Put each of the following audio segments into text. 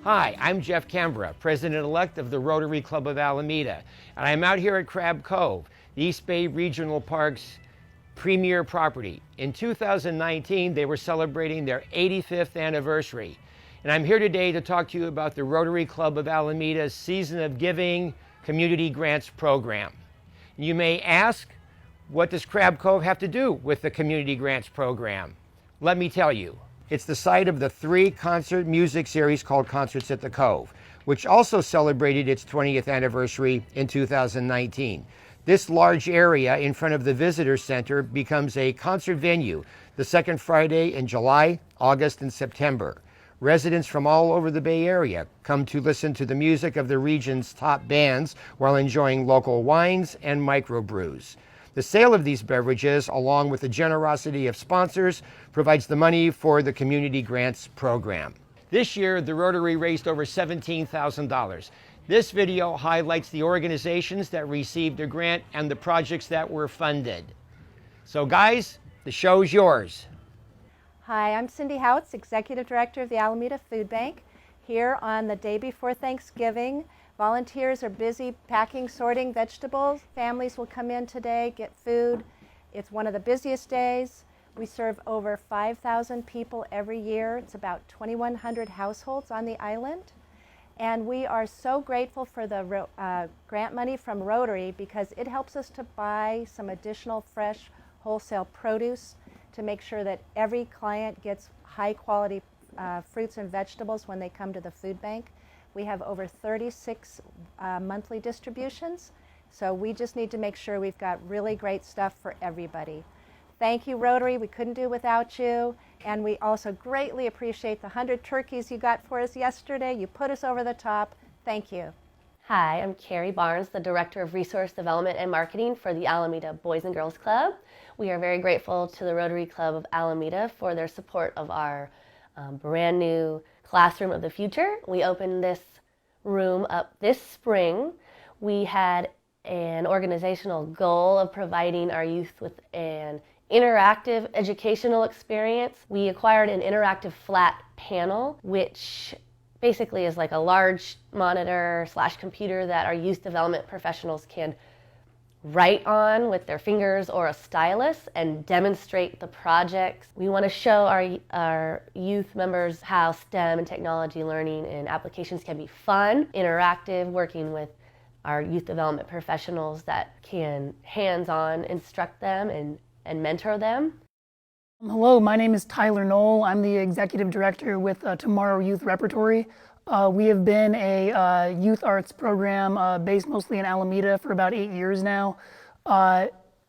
Hi, I'm Jeff Canberra, President-elect of the Rotary Club of Alameda, and I'm out here at Crab Cove, the East Bay Regional Park's premier property. In 2019, they were celebrating their 85th anniversary, and I'm here today to talk to you about the Rotary Club of Alameda's Season of Giving Community Grants Program. You may ask, what does Crab Cove have to do with the Community Grants Program? Let me tell you. It's the site of the 3-concert music series called Concerts at the Cove, which also celebrated its 20th anniversary in 2019. This large area in front of the Visitor Center becomes a concert venue the second Friday in July, August, and September. Residents from all over the Bay Area come to listen to the music of the region's top bands while enjoying local wines and microbrews. The sale of these beverages, along with the generosity of sponsors, provides the money for the Community Grants Program. This year, the Rotary raised over $17,000. This video highlights the organizations that received a grant and the projects that were funded. So guys, the show's yours. Hi, I'm Cindy HOUTS, Executive Director of the Alameda Food Bank. Here on the day before Thanksgiving, volunteers are busy packing, sorting vegetables. Families will come in today, get food. It's one of the busiest days. We serve over 5,000 people every year. It's about 2,100 households on the island. And we are so grateful for the grant money from Rotary because it helps us to buy some additional fresh wholesale produce to make sure that every client gets high quality fruits and vegetables when they come to the food bank. We have over 36 monthly distributions, so we just need to make sure we've got really great stuff for everybody. Thank you, Rotary. We couldn't do it without you. And we also greatly appreciate the 100 turkeys you got for us yesterday. You put us over the top. Thank you. Hi, I'm Carrie Barnes, the Director of Resource Development and Marketing for the Alameda Boys and Girls Club. We are very grateful to the Rotary Club of Alameda for their support of our brand new Classroom of the Future. We opened this room up this spring. We had an organizational goal of providing our youth with an interactive educational experience. We acquired an interactive flat panel, which basically is like a large monitor / computer that our youth development professionals can write on with their fingers or a stylus and demonstrate the projects. We want to show our youth members how STEM and technology learning and applications can be fun, interactive, working with our youth development professionals that can hands-on instruct them and mentor them. Hello, my name is Tyler NULL. I'm the Executive Director with Tomorrow Youth Repertory. We have been a youth arts program based mostly in Alameda for about 8 years now.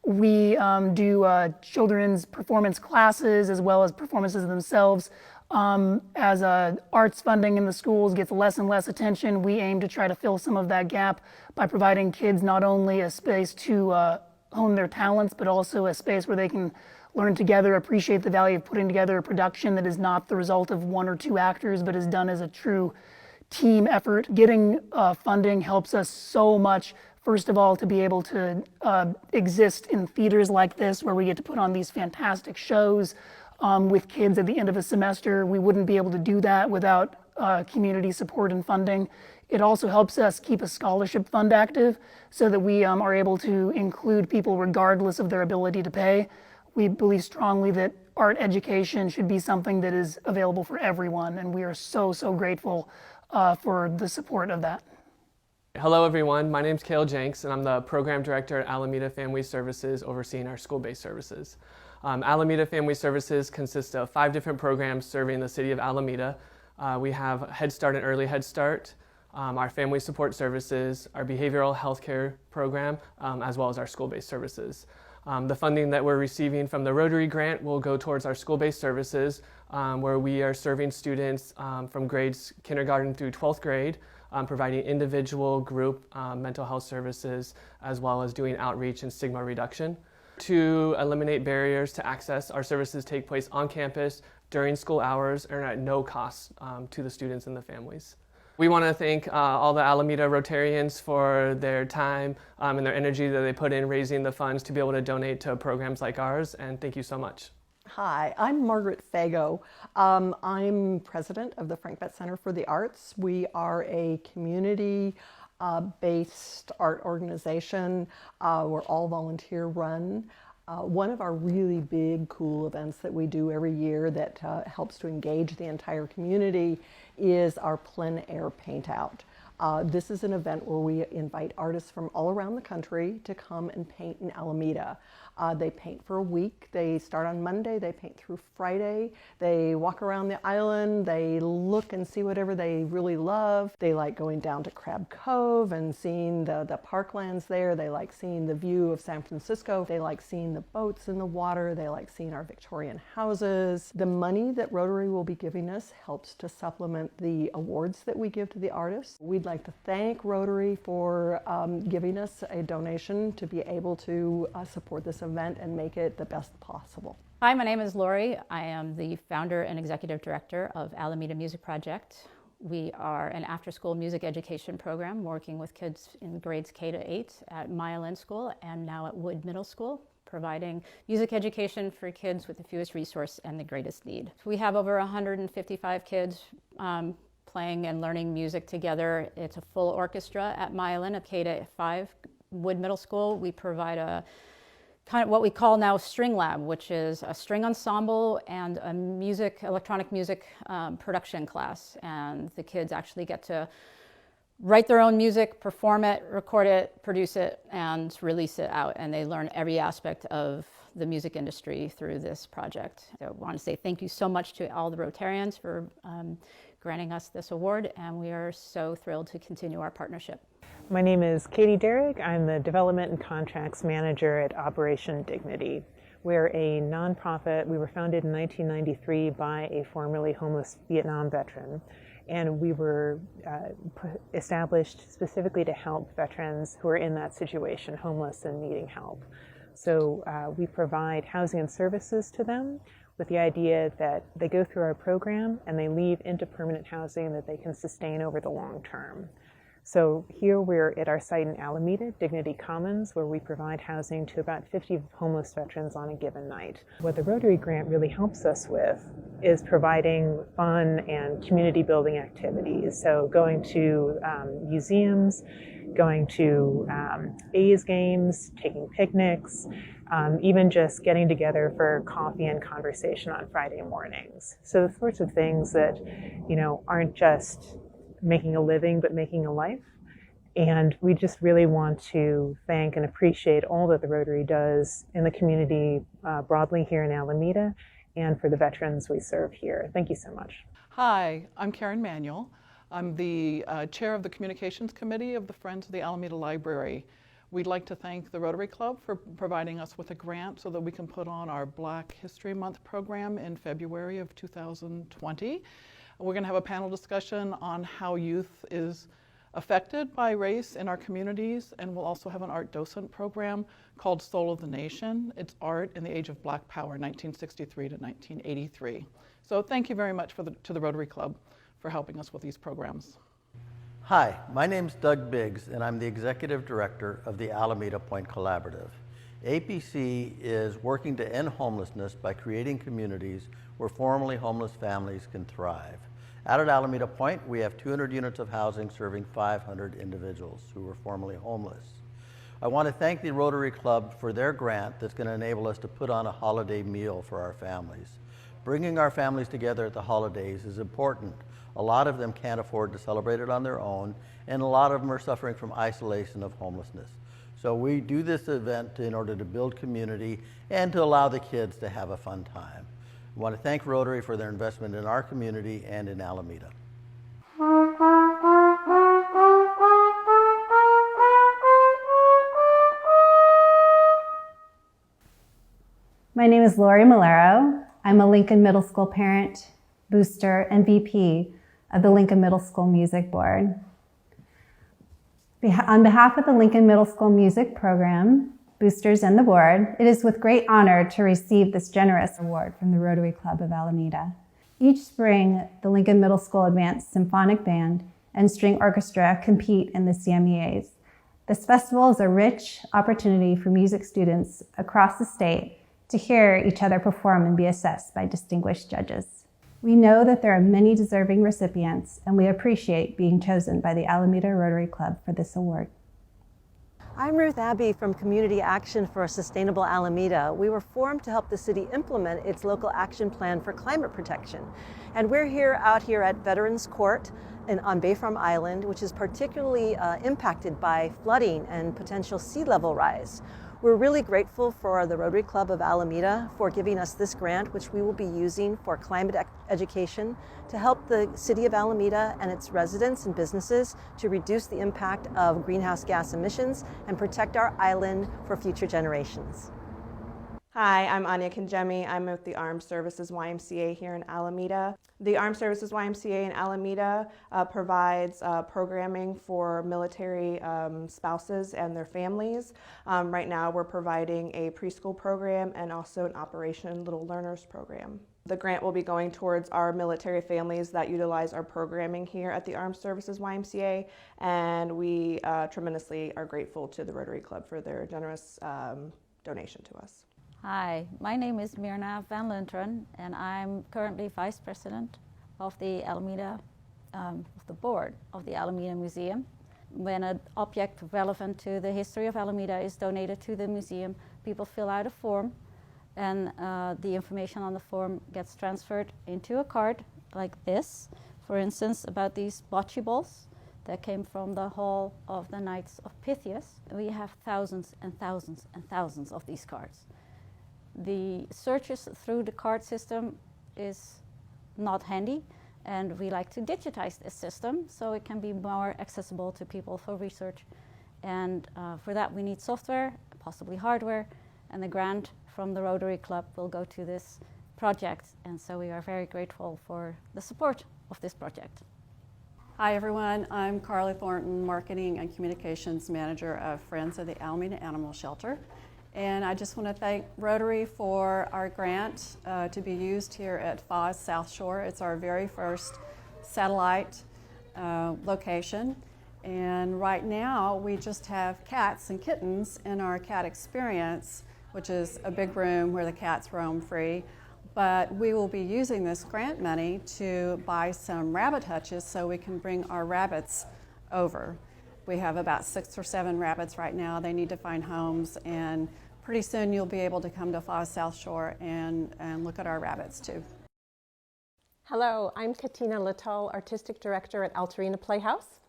We do children's performance classes as well as performances themselves. As arts funding in the schools gets less and less attention, we aim to try to fill some of that gap by providing kids not only a space to hone their talents, but also a space where they can learn together, appreciate the value of putting together a production that is not the result of 1 or 2 actors, but is done as a true team effort. Getting funding helps us so much, first of all, to be able to exist in theaters like this, where we get to put on these fantastic shows with kids at the end of a semester. We wouldn't be able to do that without community support and funding. It also helps us keep a scholarship fund active so that we are able to include people regardless of their ability to pay. We believe strongly that art education should be something that is available for everyone, and we are so grateful for the support of that. Hello everyone, my name is Cale Jenks and I'm the Program Director at Alameda Family Services overseeing our school-based services. Alameda Family Services consists of 5 different programs serving the city of Alameda. We have Head Start and Early Head Start, our family support services, our behavioral health care program, as well as our school-based services. The funding that we're receiving from the Rotary grant will go towards our school-based services, where we are serving students from grades kindergarten through 12th grade, providing individual, group mental health services, as well as doing outreach and stigma reduction. To eliminate barriers to access, our services take place on campus during school hours and at no cost to the students and the families. We want to thank all the Alameda Rotarians for their time and their energy that they put in raising the funds to be able to donate to programs like ours, and thank you so much. Hi, I'm Margaret Fago. I'm president of the Frank Betts Center for the Arts. We are a community-based art organization. We're all volunteer run. One of our really big, cool events that we do every year that helps to engage the entire community is our plein air paint out. This is an event where we invite artists from all around the country to come and paint in Alameda. They paint for a week. They start on Monday, they paint through Friday. They walk around the island, they look and see whatever they really love. They like going down to Crab Cove and seeing the parklands there. They like seeing the view of San Francisco. They like seeing the boats in the water. They like seeing our Victorian houses. The money that Rotary will be giving us helps to supplement the awards that we give to the artists. We'd like to thank Rotary for giving us a donation to be able to support this event and make it the best possible. Hi, my name is Lori. I am the founder and executive director of Alameda Music Project. We are an after-school music education program working with kids in grades K to 8 at MYRNA School and now at Wood Middle School, providing music education for kids with the fewest resource and the greatest need. We have over 155 kids playing and learning music together. It's a full orchestra at MYRNA at K to 5 Wood Middle School. We provide a kind of what we call now String Lab, which is a string ensemble and a electronic music production class. And the kids actually get to write their own music, perform it, record it, produce it, and release it out. And they learn every aspect of the music industry through this project. So I want to say thank you so much to all the Rotarians for granting us this award, and we are so thrilled to continue our partnership. My name is Katie DERRIC. I'm the Development and Contracts Manager at Operation Dignity. We're a nonprofit. We were founded in 1993 by a formerly homeless Vietnam veteran, and we were established specifically to help veterans who are in that situation, homeless and needing help. So we provide housing and services to them with the idea that they go through our program and they leave into permanent housing that they can sustain over the long term. So here we're at our site in Alameda, Dignity Commons, where we provide housing to about 50 homeless veterans on a given night. What the Rotary Grant really helps us with is providing fun and community building activities. So going to museums, going to A's games, taking picnics, even just getting together for coffee and conversation on Friday mornings. So the sorts of things that, aren't just making a living, but making a life. And we just really want to thank and appreciate all that the Rotary does in the community broadly here in Alameda and for the veterans we serve here. Thank you so much. Hi, I'm Karen Manuel. I'm the chair of the Communications Committee of the Friends of the Alameda Library. We'd like to thank the Rotary Club for providing us with a grant so that we can put on our Black History Month program in February of 2020. We're going to have a panel discussion on how youth is affected by race in our communities, and we'll also have an art docent program called Soul of the Nation. It's art in the age of Black Power, 1963 to 1983. So thank you very much to the Rotary Club for helping us with these programs. Hi, my name's Doug Biggs, and I'm the Executive Director of the Alameda Point Collaborative. APC is working to end homelessness by creating communities where formerly homeless families can thrive. Out at Alameda Point, we have 200 units of housing serving 500 individuals who were formerly homeless. I want to thank the Rotary Club for their grant that's going to enable us to put on a holiday meal for our families. Bringing our families together at the holidays is important. A lot of them can't afford to celebrate it on their own, and a lot of them are suffering from isolation of homelessness. So we do this event in order to build community and to allow the kids to have a fun time. I want to thank Rotary for their investment in our community and in Alameda. My name is Lori MALERO. I'm a Lincoln Middle School parent, booster, and VP of the Lincoln Middle School Music Board. On behalf of the Lincoln Middle School Music Program, boosters, and the board, it is with great honor to receive this generous award from the Rotary Club of Alameda. Each spring, the Lincoln Middle School Advanced Symphonic Band and String Orchestra compete in the CMEAs. This festival is a rich opportunity for music students across the state to hear each other perform and be assessed by distinguished judges. We know that there are many deserving recipients, and we appreciate being chosen by the Alameda Rotary Club for this award. I'm Ruth Abbey from Community Action for a Sustainable Alameda. We were formed to help the city implement its local action plan for climate protection. And we're out here at Veterans Court on Bayfront Island, which is particularly impacted by flooding and potential sea level rise. We're really grateful for the Rotary Club of Alameda for giving us this grant, which we will be using for climate education to help the city of Alameda and its residents and businesses to reduce the impact of greenhouse gas emissions and protect our island for future generations. Hi, I'm Anya Kinjemi. I'm with the Armed Services YMCA here in Alameda. The Armed Services YMCA in Alameda provides programming for military spouses and their families. Right now we're providing a preschool program and also an Operation Little Learners program. The grant will be going towards our military families that utilize our programming here at the Armed Services YMCA, and we tremendously are grateful to the Rotary Club for their generous donation to us. Hi, my name is MYRNA van Lunteren, and I'm currently Vice President of the Alameda, the board of the Alameda Museum. When an object relevant to the history of Alameda is donated to the museum, people fill out a form, and the information on the form gets transferred into a card like this. For instance, about these bocce balls that came from the Hall of the Knights of Pythias. We have thousands and thousands and thousands of these cards. The searches through the card system is not handy, and we like to digitize this system so it can be more accessible to people for research. And for that we need software, possibly hardware, and the grant from the Rotary Club will go to this project, and so we are very grateful for the support of this project. Hi everyone, I'm CARLA Thornton, Marketing and Communications Manager of Friends of the Alameda Animal Shelter. And I just want to thank Rotary for our grant to be used here at FA's South Shore. It's our very first satellite location. And right now we just have cats and kittens in our cat experience, which is a big room where the cats roam free. But we will be using this grant money to buy some rabbit hutches so we can bring our rabbits over. We have about 6 or 7 rabbits right now. They need to find homes, and pretty soon you'll be able to come to FA's South Shore and look at our rabbits too. Hello, I'm Katina Littall, Artistic Director at Altarina Playhouse.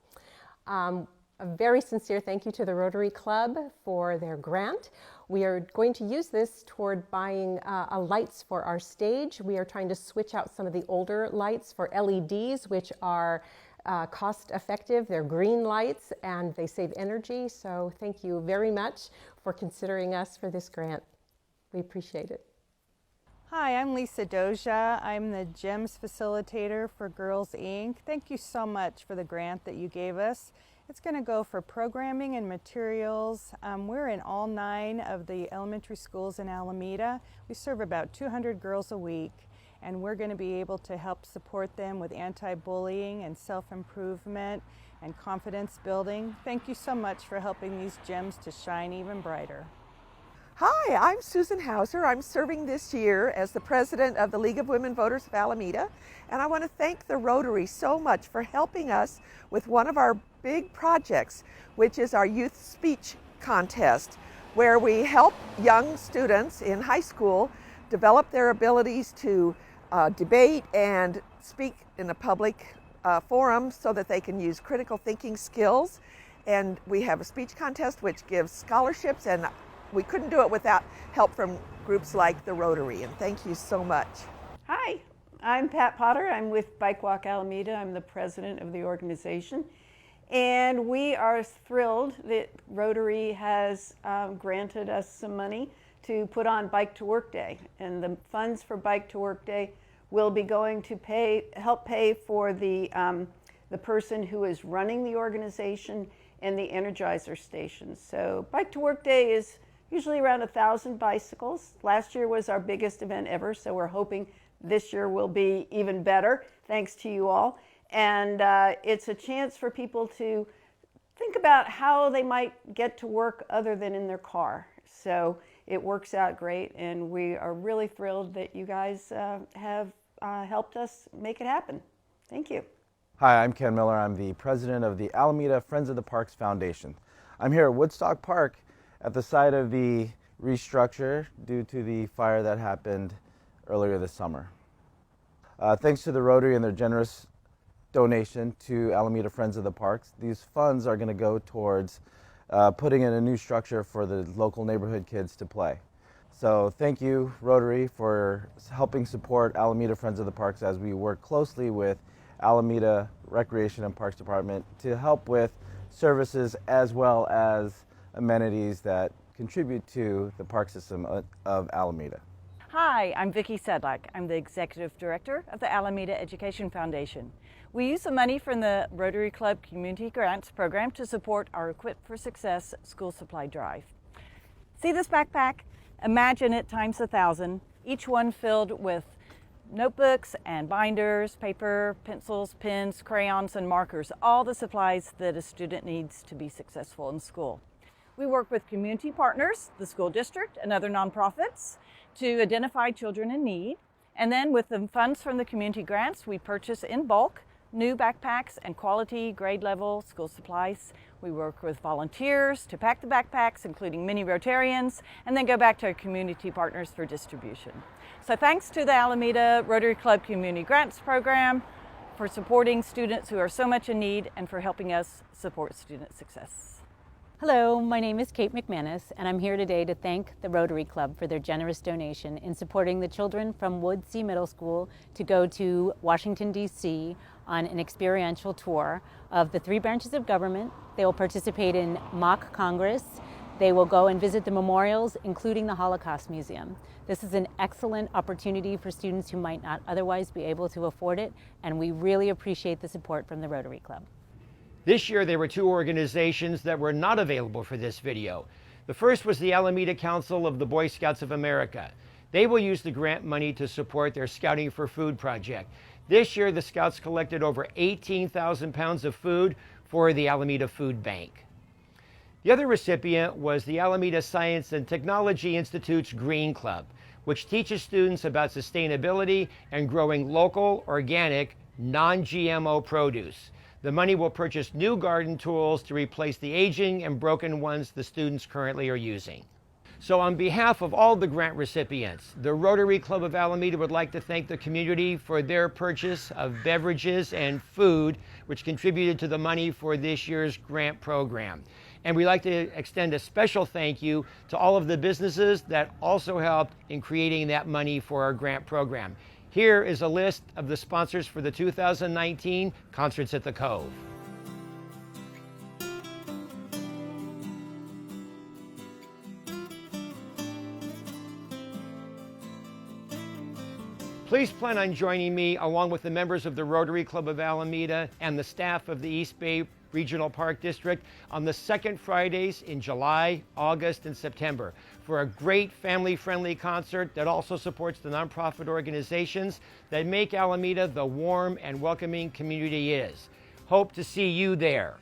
A very sincere thank you to the Rotary Club for their grant. We are going to use this toward buying lights for our stage. We are trying to switch out some of the older lights for LEDs, which are cost effective. They're green lights and they save energy. So thank you very much for considering us for this grant. We appreciate it. Hi, I'm Lisa Doja. I'm the GEMS facilitator for Girls Inc. Thank you so much for the grant that you gave us. It's going to go for programming and materials. We're in all 9 of the elementary schools in Alameda. We serve about 200 girls a week, and we're going to be able to help support them with anti-bullying and self-improvement and confidence building. Thank you so much for helping these gems to shine even brighter. Hi, I'm Susan Hauser. I'm serving this year as the president of the League of Women Voters of Alameda, and I want to thank the Rotary so much for helping us with one of our big projects, which is our youth speech contest, where we help young students in high school develop their abilities to debate and speak in a public forum so that they can use critical thinking skills. And we have a speech contest which gives scholarships, and we couldn't do it without help from groups like the Rotary, and thank you so much. Hi, I'm Pat Potter. I'm with Bike Walk Alameda. I'm the president of the organization. And we are thrilled that Rotary has granted us some money to put on Bike to Work Day. And the funds for Bike to Work Day will be going to help pay for the person who is running the organization and the Energizer stations. So Bike to Work Day is usually around 1,000 bicycles. Last year was our biggest event ever, so we're hoping this year will be even better, thanks to you all. And it's a chance for people to think about how they might get to work other than in their car. So it works out great, and we are really thrilled that you guys have helped us make it happen. Thank you. Hi, I'm Ken Miller. I'm the president of the Alameda Friends of the Parks Foundation. I'm here at Woodstock Park at the site of the restructure due to the fire that happened earlier this summer. Thanks to the Rotary and their generous donation to Alameda Friends of the Parks, these funds are going to go towards putting in a new structure for the local neighborhood kids to play. So thank you, Rotary, for helping support Alameda Friends of the Parks as we work closely with Alameda Recreation and Parks Department to help with services as well as amenities that contribute to the park system of Alameda. Hi, I'm Vicki Sedlak. I'm the Executive Director of the Alameda Education Foundation. We use the money from the Rotary Club Community Grants Program to support our Equip for Success school supply drive. See this backpack? Imagine it times 1,000, each one filled with notebooks and binders, paper, pencils, pens, crayons, and markers, all the supplies that a student needs to be successful in school. We work with community partners, the school district, and other nonprofits to identify children in need. And then with the funds from the community grants, we purchase in bulk new backpacks and quality grade level school supplies. We work with volunteers to pack the backpacks, including mini Rotarians, and then go back to our community partners for distribution. So thanks to the Alameda Rotary Club Community Grants Program for supporting students who are so much in need and for helping us support student success. Hello, my name is Kate McManus, and I'm here today to thank the Rotary Club for their generous donation in supporting the children from Woodsea Middle School to go to Washington, D.C. on an experiential tour of the 3 branches of government. They will participate in mock Congress. They will go and visit the memorials, including the Holocaust Museum. This is an excellent opportunity for students who might not otherwise be able to afford it, and we really appreciate the support from the Rotary Club. This year, there were 2 organizations that were not available for this video. The first was the Alameda Council of the Boy Scouts of America. They will use the grant money to support their Scouting for Food project. This year, the Scouts collected over 18,000 pounds of food for the Alameda Food Bank. The other recipient was the Alameda Science and Technology Institute's Green Club, which teaches students about sustainability and growing local, organic, non-GMO produce. The money will purchase new garden tools to replace the aging and broken ones the students currently are using. So on behalf of all the grant recipients, the Rotary Club of Alameda would like to thank the community for their purchase of beverages and food, which contributed to the money for this year's grant program. And we'd like to extend a special thank you to all of the businesses that also helped in creating that money for our grant program. Here is a list of the sponsors for the 2019 Concerts at the Cove. Please plan on joining me along with the members of the Rotary Club of Alameda and the staff of the East Bay Regional Park District on the second Fridays in July, August, and September for a great family-friendly concert that also supports the nonprofit organizations that make Alameda the warm and welcoming community it is. Hope to see you there.